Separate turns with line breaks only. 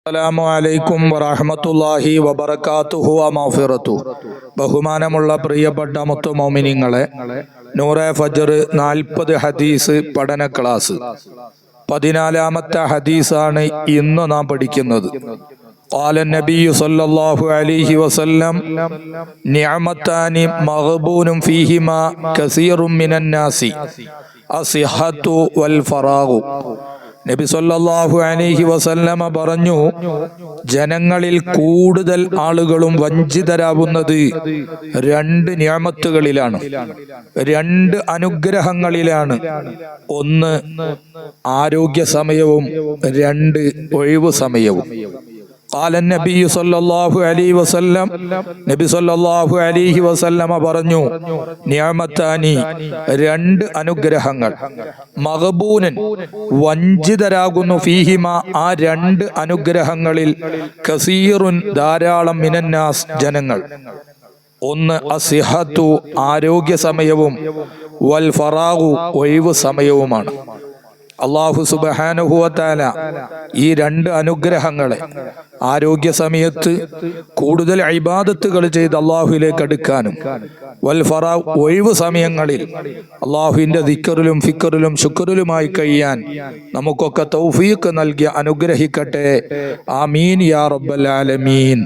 അസ്സലാമു അലൈക്കും വറഹ്മത്തുള്ളാഹി വബറകാതുഹു വമഗ്ഫിറതുഹു. ബഹുമാനമുള്ള പ്രിയപ്പെട്ട മുത്തു മോമിനീങ്ങളെ, നൂറെ ഫജ്ർ 40 ഹദീസ് പഠന ക്ലാസ് 14ാമത്തെ ഹദീസാണ് ഇന്ന് നാം പഠിക്കുന്നത്. ഖാല നബിയ്യു സല്ലല്ലാഹു അലൈഹി വസല്ലം നിഅമതാനി മഗ്ബൂനും ഫീഹിമാ കസീറും മിനൻ നാസി അസ്സിഹത്തു വൽ ഫറാഗു. നബി സല്ലല്ലാഹു അലൈഹി വസല്ലമ പറഞ്ഞു, ജനങ്ങളിൽ കൂടുതൽ ആളുകളും വഞ്ചിതരാകുന്നത് രണ്ട് നിഅമത്തുകളിലാണ്, രണ്ട് അനുഗ്രഹങ്ങളിലാണ്. ഒന്ന് ആരോഗ്യ സമയവും, രണ്ട് ഒഴിവു സമയവും. ഖാല നബിയ്യു സല്ലല്ലാഹു അലൈഹി വസല്ലം, നബി സല്ലല്ലാഹു അലൈഹി വസല്ലമ പറഞ്ഞു, നിഅമതാനി രണ്ട് അനുഗ്രഹങ്ങൾ, മഗ്ബൂനൻ വഞ്ചിതരാകുന്നു, ഫീഹിമ ആ രണ്ട് അനുഗ്രഹങ്ങളിൽ, കസീറുൻ ധാരാളം, മിനന്നാസ് ജനങ്ങൾ. ഒന്ന് അസ്സിഹത്തു ആരോഗ്യ സമയവും, വൽ ഫറാഗു ഒഴിവു സമയവുമാണ്. അല്ലാഹു സുബ്ഹാനഹു വ തആല ഈ രണ്ട് അനുഗ്രഹങ്ങളെ, ആരോഗ്യ സമയത്ത് കൂടുതൽ ഇബാദത്തുകൾ ചെയ്ത് അള്ളാഹുവിലേക്ക് അടുക്കാനും, വൽ ഫറാ ഒഴിവ് സമയങ്ങളിൽ അള്ളാഹുവിന്റെ ദിക്റിലും ഫിക്റിലും ശുക്റിലുമായി കഴിയാൻ നമുക്കൊക്കെ തൗഫീഖ് നൽകി അനുഗ്രഹിക്കട്ടെ. ആമീൻ യാ റബ്ബൽ ആലമീൻ.